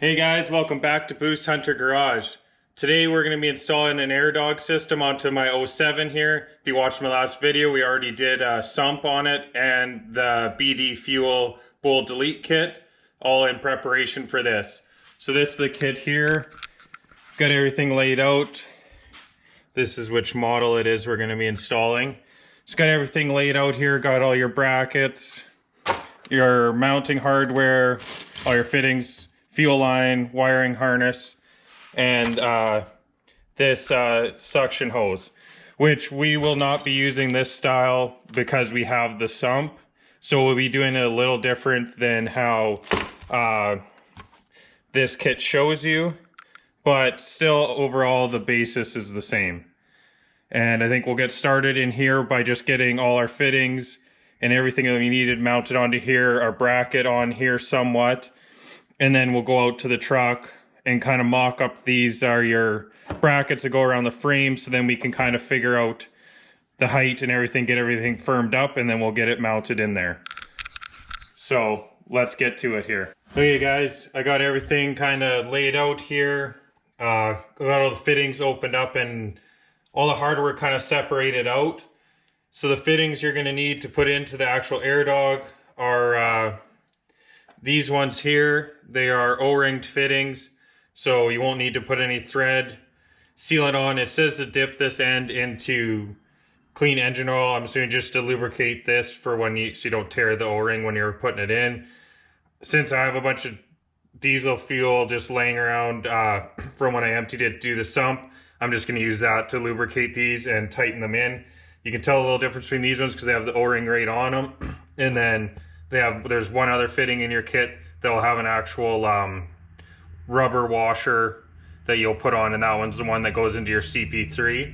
Hey guys, welcome back to Boost Hunter Garage. Today we're going to be installing an AirDog system onto my '07 here. If you watched my last video, we already did a sump on it and the BD Fuel Bolt Delete kit, all in preparation for this. So this is the kit here. Got everything laid out. This is which model it is we're going to be installing. Just got everything laid out here. Got all your brackets, your mounting hardware, all your fittings, fuel line, wiring harness, and this suction hose, which we will not be using this style because we have the sump. So we'll be doing it a little different than how this kit shows you, but still overall the basis is the same. And I think we'll get started in here by just getting all our fittings and everything that we needed mounted onto here, our bracket on here somewhat. And then we'll go out to the truck and kind of mock up. These are your brackets that go around the frame, so then we can kind of figure out the height and everything, get everything firmed up, and then we'll get it mounted in there. So let's get to it here. Okay guys, I got everything kind of laid out here. Got all the fittings opened up and all the hardware kind of separated out. So the fittings you're going to need to put into the actual AirDog are these ones here. They are O-ringed fittings, so you won't need to put any thread. Seal it on. It says to dip this end into clean engine oil. I'm assuming just to lubricate this for when so you don't tear the O-ring when you're putting it in. Since I have a bunch of diesel fuel just laying around from when I emptied it to do the sump, I'm just going to use that to lubricate these and tighten them in. You can tell a little difference between these ones because they have the O-ring right on them, and then there's one other fitting in your kit that'll have an actual rubber washer that you'll put on, and that one's the one that goes into your CP3.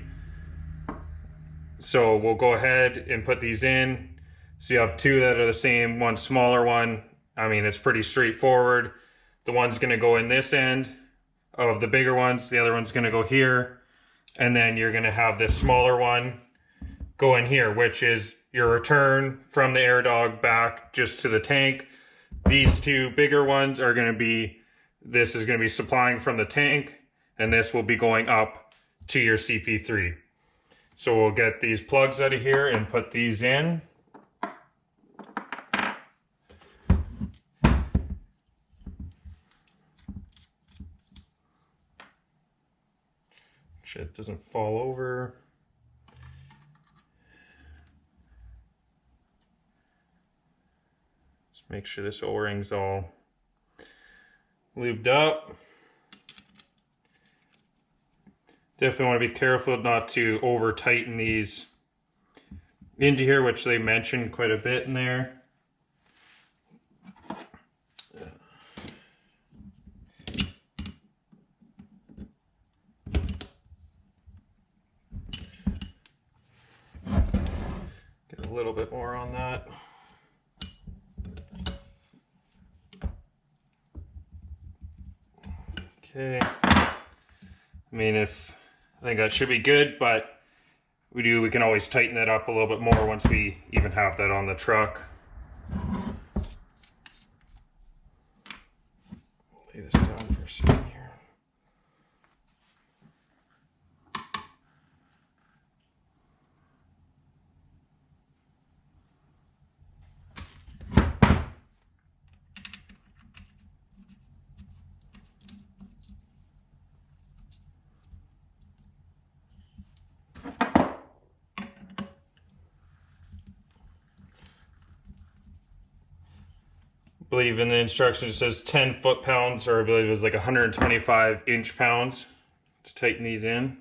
So we'll go ahead and put these in. So you have two that are the same, one smaller one. I mean, it's pretty straightforward. The one's going to go in this end of the bigger ones, the other one's going to go here, and then you're going to have this smaller one go in here, which is your return from the AirDog back just to the tank. These two bigger ones are going to be, this is going to be supplying from the tank, and this will be going up to your CP3. So we'll get these plugs out of here and put these in. Shit doesn't fall over. Make sure this O-ring's all lubed up. Definitely want to be careful not to over tighten these into here, which they mentioned quite a bit in there. Get a little bit more on that. Okay, I mean, I think that should be good, but we can always tighten it up a little bit more once we even have that on the truck. Lay this down for a second here. I believe in the instructions it says 10 foot-pounds, or I believe it was like 125 inch-pounds to tighten these in.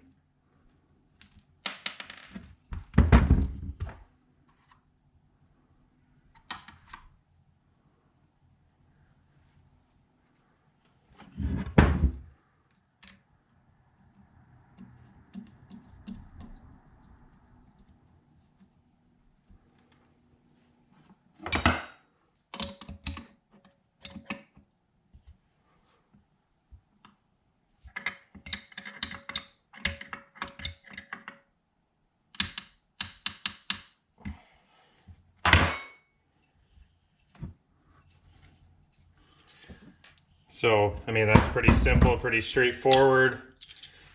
So, I mean, that's pretty simple, pretty straightforward.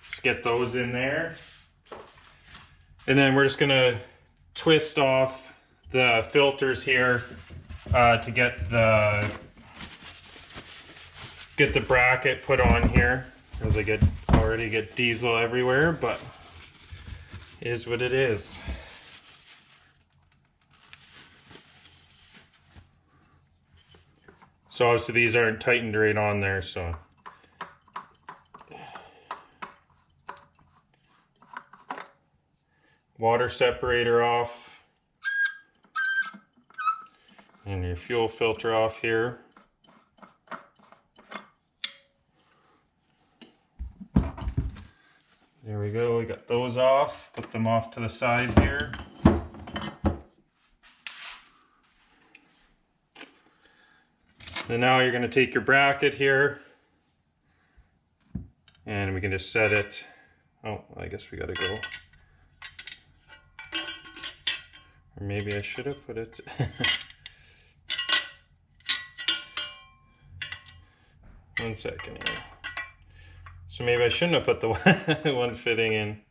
Just get those in there. And then we're just gonna twist off the filters here to get the bracket put on here, as I already get diesel everywhere, but it is what it is. So obviously these aren't tightened right on there, so. Water separator off. And your fuel filter off here. There we go, we got those off. Put them off to the side here. And now you're going to take your bracket here and we can just set it. Oh, I guess we got to go. Or maybe I should have put it. One second here. So maybe I shouldn't have put the one fitting in.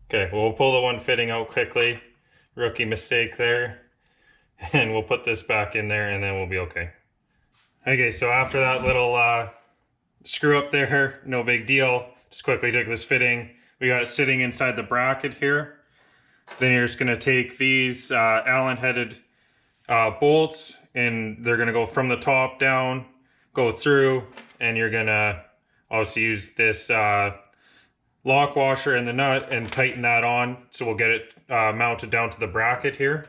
Okay, well, we'll pull the one fitting out quickly. Rookie mistake there. And we'll put this back in there and then we'll be okay. Okay, so after that little screw up there, no big deal. Just quickly took this fitting. We got it sitting inside the bracket here. Then you're just gonna take these Allen headed bolts and they're gonna go from the top down, go through, and you're gonna also use this lock washer and the nut and tighten that on. So we'll get it mounted down to the bracket here.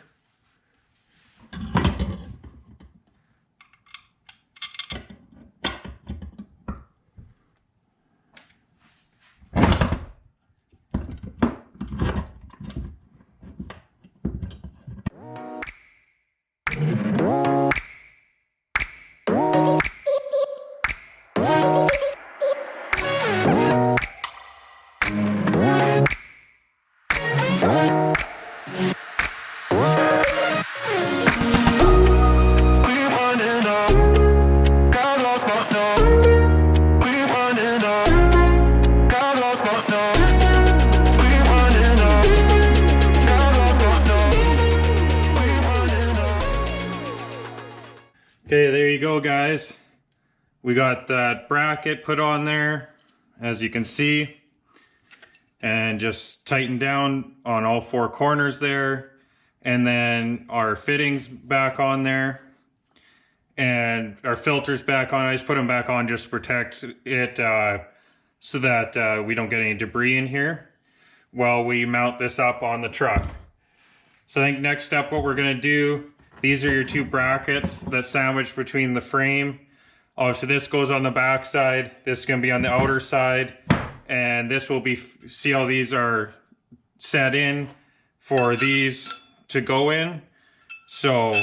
Okay, there you go, guys. We got that bracket put on there, as you can see, and just tighten down on all four corners there. And then our fittings back on there and our filters back on. I just put them back on just to protect it so that we don't get any debris in here while we mount this up on the truck. So I think next step, what we're gonna do, these are your two brackets that sandwich between the frame. Oh, so this goes on the back side, this is gonna be on the outer side, and this will be, see how these are set in for these to go in. So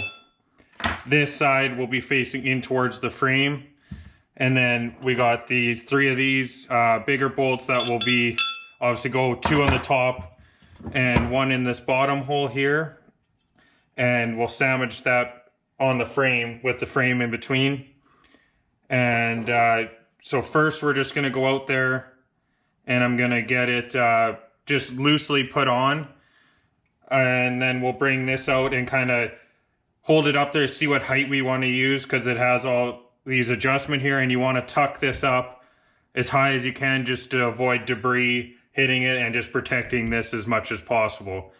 this side will be facing in towards the frame. And then we got the three of these bigger bolts that will be, obviously go two on the top and one in this bottom hole here. And we'll sandwich that on the frame with the frame in between. And so first we're just gonna go out there and I'm gonna get it just loosely put on. And then we'll bring this out and kind of hold it up there, see what height we want to use, because it has all these adjustment here, and you want to tuck this up as high as you can just to avoid debris hitting it and just protecting this as much as possible.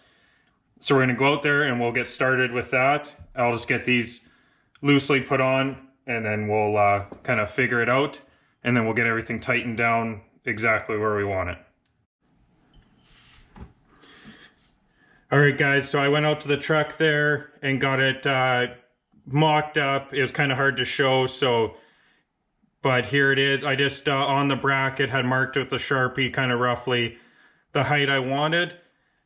So we're going to go out there and we'll get started with that. I'll just get these loosely put on and then we'll kind of figure it out, and then we'll get everything tightened down exactly where we want it. Alright guys, so I went out to the truck there and got it mocked up. It was kind of hard to show, but here it is. I just on the bracket had marked with a Sharpie kind of roughly the height I wanted.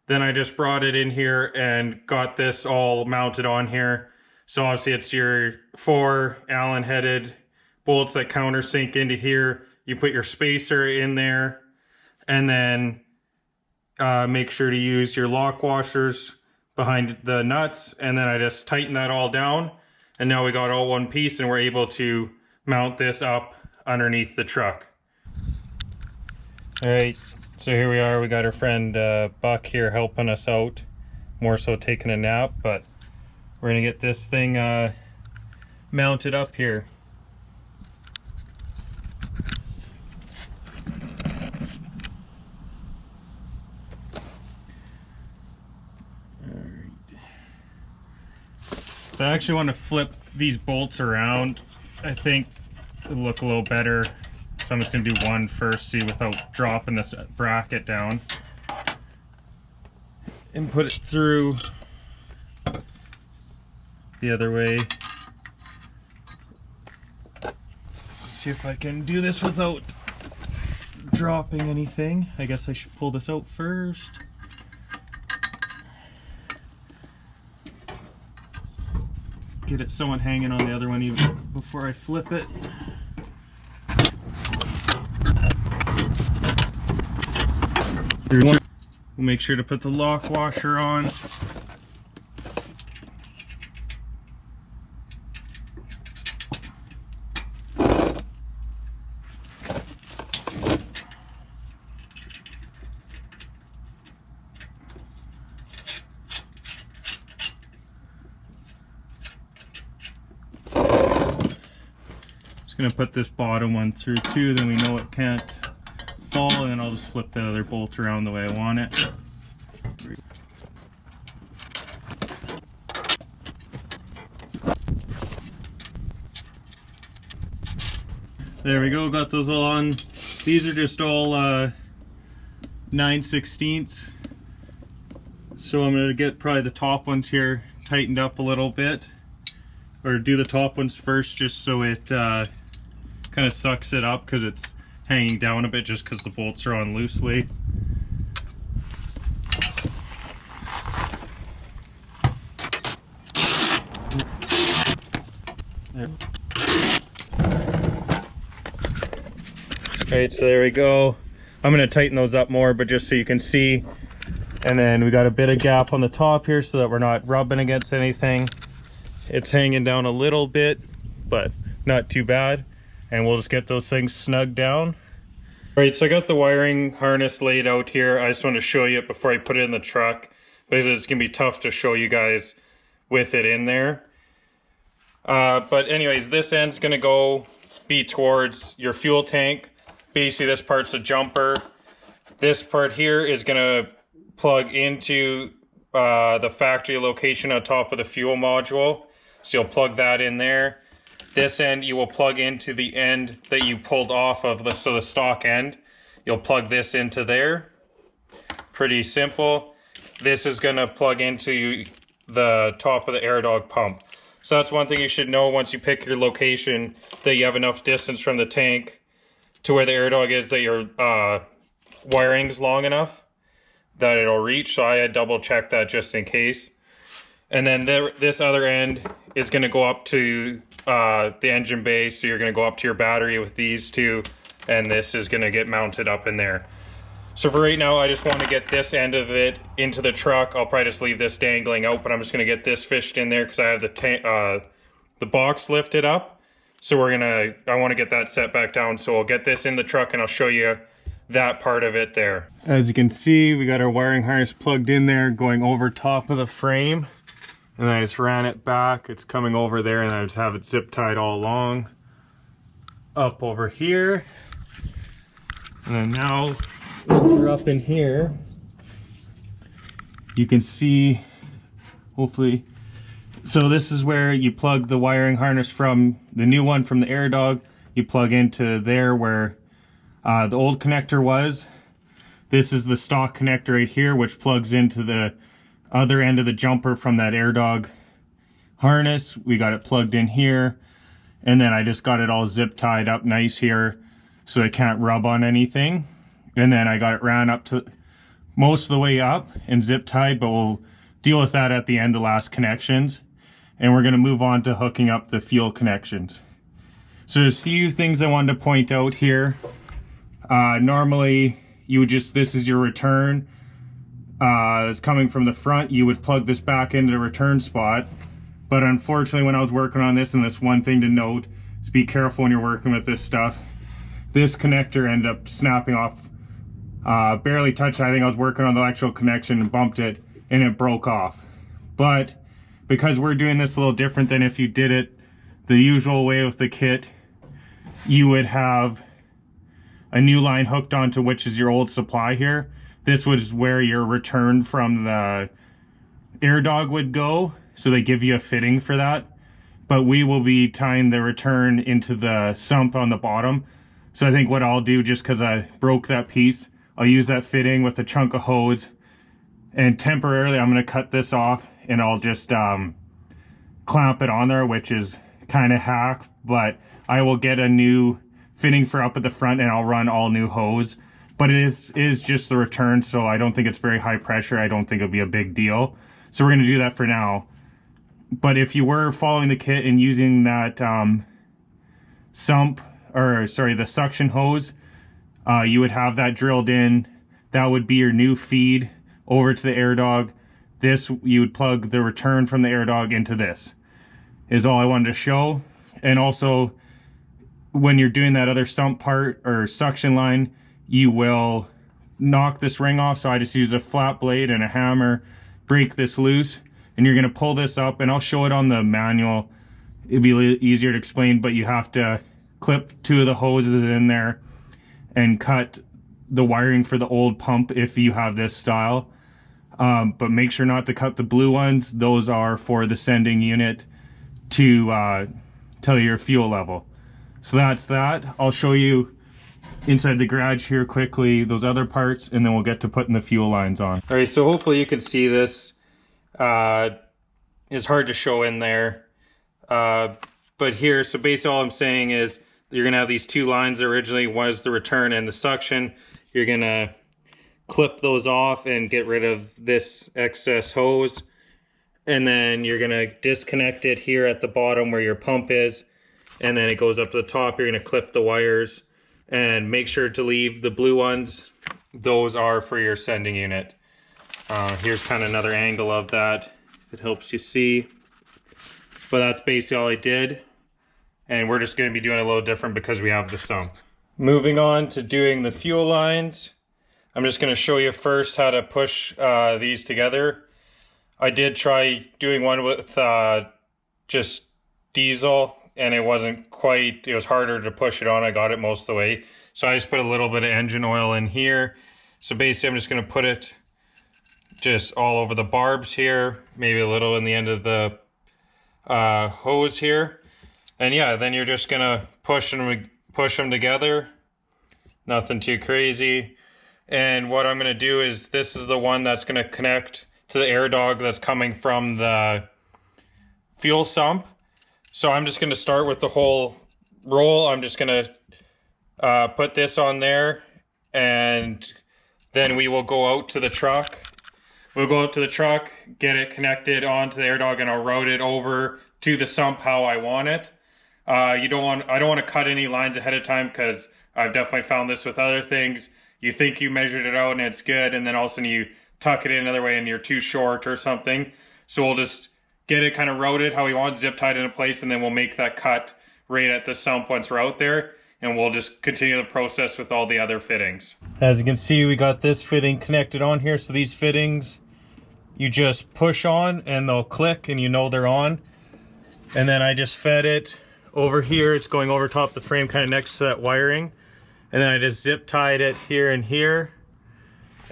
Then I just brought it in here and got this all mounted on here. So obviously it's your 4 Allen headed bolts that countersink into here. You put your spacer in there, and then make sure to use your lock washers behind the nuts, and then I just tighten that all down, And now we got all one piece and we're able to mount this up underneath the truck. All right, so here we are. We got our friend Buck here helping us out, more so taking a nap, but we're gonna get this thing mounted up here. So I actually want to flip these bolts around. I think it'll look a little better. So I'm just going to do one first, see, without dropping this bracket down. And put it through the other way. Let's see if I can do this without dropping anything. I guess I should pull this out first. Get it somewhat hanging on the other one even before I flip it. We'll make sure to put the lock washer on. Gonna put this bottom one through too, then we know it can't fall, and then I'll just flip the other bolt around the way I want it. There we go, got those all on. These are just all 9/16. So I'm gonna get probably the top ones here tightened up a little bit, or do the top ones first just so it kind of sucks it up, because it's hanging down a bit just because the bolts are on loosely. Alright, so there we go. I'm going to tighten those up more, but just so you can see. And then we got a bit of gap on the top here so that we're not rubbing against anything. It's hanging down a little bit, but not too bad. And we'll just get those things snugged down. All right, so I got the wiring harness laid out here. I just want to show you it before I put it in the truck, because it's gonna be tough to show you guys with it in there. But anyways, this end's gonna be towards your fuel tank. Basically, this part's a jumper. This part here is gonna plug into the factory location on top of the fuel module. So you'll plug that in there. This end you will plug into the end that you pulled off of the stock end. You'll plug this into there. Pretty simple. This is gonna plug into the top of the AirDog pump. So that's one thing you should know once you pick your location, that you have enough distance from the tank to where the AirDog is, that your wiring's long enough that it'll reach. So I had double checked that just in case. And then this other end is gonna go up to the engine bay, so you're going to go up to your battery with these two, and this is going to get mounted up in there. So for right now, I just want to get this end of it into the truck. I'll probably just leave this dangling out, but I'm just going to get this fished in there because I have the box lifted up. So I want to get that set back down. So I'll get this in the truck and I'll show you that part of it there. As you can see, we got our wiring harness plugged in there, going over top of the frame. And then I just ran it back. It's coming over there, and I just have it zip tied all along up over here. And then now, if we're up in here, you can see, hopefully. So this is where you plug the wiring harness from the new one from the AirDog. You plug into there where the old connector was. This is the stock connector right here, which plugs into the other end of the jumper from that AirDog harness. We got it plugged in here, and then I just got it all zip tied up nice here so it can't rub on anything. And then I got it ran up to most of the way up and zip tied, but we'll deal with that at the end, the last connections. And we're going to move on to hooking up the fuel connections. So there's a few things I wanted to point out here. Normally you would this is your return. It's coming from the front. You would plug this back into the return spot. But unfortunately, when I was working on this, and this one thing to note is be careful when you're working with this stuff. This connector ended up snapping off, barely touched it. I think I was working on the electrical connection and bumped it, and it broke off. But because we're doing this a little different than if you did it the usual way with the kit, you would have a new line hooked onto which is your old supply here. This was where your return from the AirDog would go, so they give you a fitting for that. But we will be tying the return into the sump on the bottom. So I think what I'll do, just because I broke that piece, I'll use that fitting with a chunk of hose, and temporarily I'm going to cut this off, and I'll just clamp it on there, which is kind of hack, but I will get a new fitting for up at the front, and I'll run all new hose. But it is just the return, so I don't think it's very high pressure. I don't think it'll be a big deal. So we're going to do that for now. But if you were following the kit and using that the suction hose, you would have that drilled in. That would be your new feed over to the AirDog. This, you would plug the return from the AirDog into this, is all I wanted to show. And also, when you're doing that other sump part or suction line, you will knock this ring off. So I just use a flat blade and a hammer, break this loose, and you're gonna pull this up, and I'll show it on the manual. It'd be a little easier to explain, but you have to clip 2 of the hoses in there and cut the wiring for the old pump if you have this style. But make sure not to cut the blue ones. Those are for the sending unit to tell you your fuel level. So that's that. I'll show you inside the garage here quickly those other parts, and then we'll get to putting the fuel lines on. All right, so hopefully you can see this. It's hard to show in there. But here, so basically all I'm saying is you're gonna have these 2 lines. Originally was the return and the suction. You're gonna clip those off and get rid of this excess hose. And then you're gonna disconnect it here at the bottom where your pump is. And then it goes up to the top. You're gonna clip the wires and make sure to leave the blue ones. Those are for your sending unit. Here's kind of another angle of that, if it helps you see. But that's basically all I did. And we're just gonna be doing it a little different because we have the sump. Moving on to doing the fuel lines. I'm just gonna show you first how to push these together. I did try doing one with just diesel, and it wasn't quite, it was harder to push it on. I got it most of the way. So I just put a little bit of engine oil in here. So basically I'm just gonna put it just all over the barbs here, maybe a little in the end of the hose here. And yeah, then you're just gonna push them together. Nothing too crazy. And what I'm gonna do is, this is the one that's gonna connect to the AirDog that's coming from the fuel sump. So I'm just gonna start with the whole roll. I'm just gonna put this on there, and then we will go out to the truck. We'll go out to the truck, get it connected onto the AirDog, and I'll route it over to the sump how I want it. I don't want to cut any lines ahead of time, because I've definitely found this with other things. You think you measured it out and it's good, and then all of a sudden you tuck it in another way and you're too short or something. So we'll just get it kind of routed how we want, zip tied into place, and then we'll make that cut right at the sump once we're out there, and we'll just continue the process with all the other fittings. As you can see, we got this fitting connected on here. So these fittings, you just push on and they'll click, and you know they're on. And then I just fed it over here. It's going over top the frame, kind of next to that wiring. And then I just zip tied it here and here.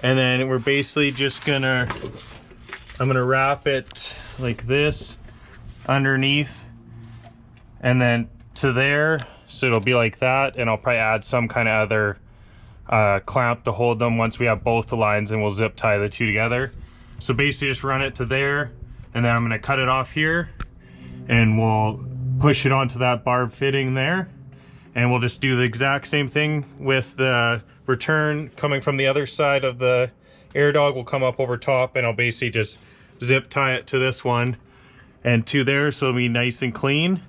And then we're basically just gonna, I'm gonna wrap it like this underneath, and then to there. So it'll be like that, and I'll probably add some kind of other clamp to hold them once we have both the lines, and we'll zip tie the 2 together. So basically just run it to there, and then I'm gonna cut it off here, and we'll push it onto that barb fitting there. And we'll just do the exact same thing with the return coming from the other side of the AirDog. Will come up over top, and I'll basically just zip tie it to this one and to there, so it'll be nice and clean.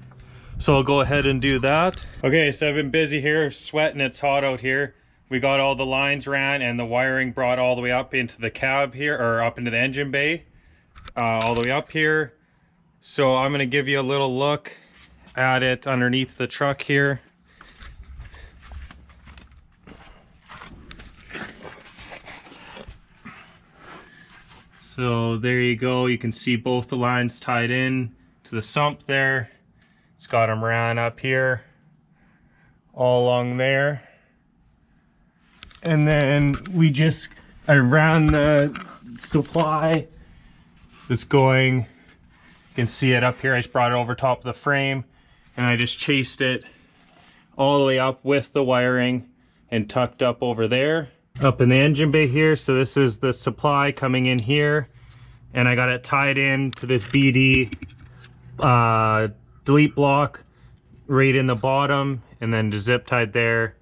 So I'll go ahead and do that. Okay, so I've been busy here, sweating. It's hot out here. We got all the lines ran, and the wiring brought all the way up into the cab here, or up into the engine bay, all the way up here. So I'm going to give you a little look at it underneath the truck here. So there you go, you can see both the lines tied in to the sump there. It's got them ran up here, all along there. And then I ran the supply that's going, you can see it up here. I just brought it over top of the frame and I just chased it all the way up with the wiring and tucked up over there. Up in the engine bay here, so this is the supply coming in here, and I got it tied in to this BD delete block right in the bottom, and then the zip tied there.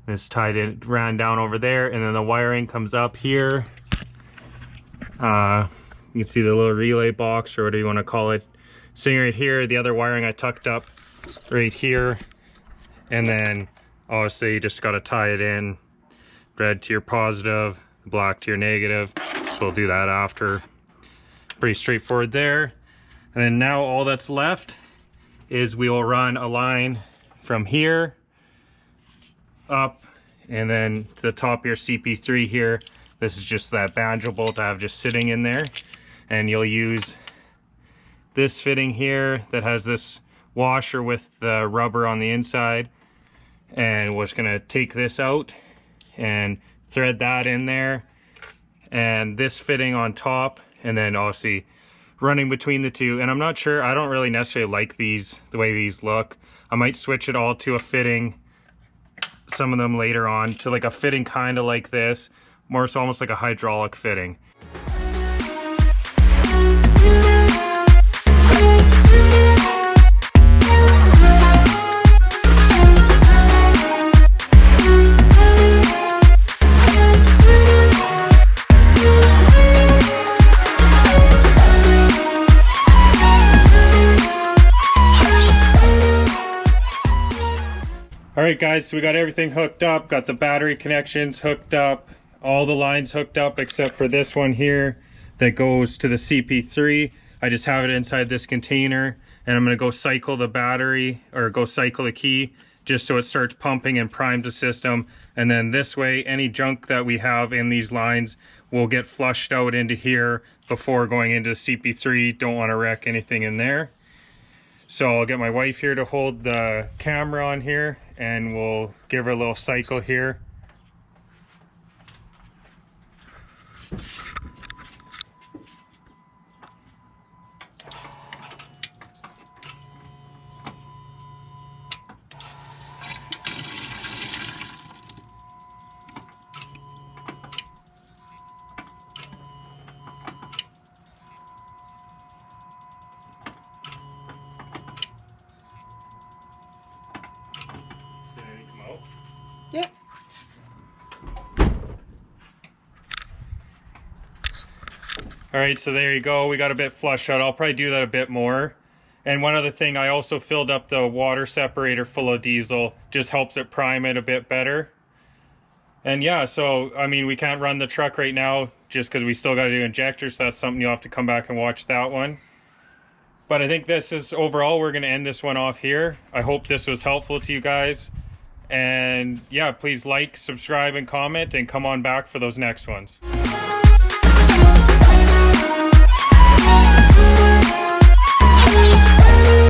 This tied in, ran down over there, and then the wiring comes up here. You can see the little relay box, or whatever you want to call it, sitting right here. The other wiring I tucked up right here, and then obviously you just got to tie it in. Red to your positive, black to your negative. So we'll do that after. Pretty straightforward there. And then now all that's left is we will run a line from here up and then to the top of your CP3 here. This is just that banjo bolt I have just sitting in there. And you'll use this fitting here that has this washer with the rubber on the inside. And we're just gonna take this out and thread that in there, and this fitting on top, and then obviously running between the two. And I'm not sure, I don't really necessarily like these, the way these look. I might switch it all to a fitting, some of them later on, to like a fitting kind of like this, more so almost like a hydraulic fitting. Alright guys, so we got everything hooked up, got the battery connections hooked up, all the lines hooked up except for this one here that goes to the CP3. I just have it inside this container, and I'm going to go cycle the battery, or go cycle the key, just so it starts pumping and primes the system. And then this way, any junk that we have in these lines will get flushed out into here before going into the CP3. Don't want to wreck anything in there. So I'll get my wife here to hold the camera on here, and we'll give her a little cycle here. Yeah. All right, so there you go. We got a bit flushed out. I'll probably do that a bit more. And one other thing, I also filled up the water separator full of diesel. Just helps it prime it a bit better. And yeah, so, I mean, we can't run the truck right now just because we still got to do injectors. So that's something you'll have to come back and watch that one. But I think this is, overall, we're going to end this one off here. I hope this was helpful to you guys. And yeah, please like, subscribe, and comment, and come on back for those next ones.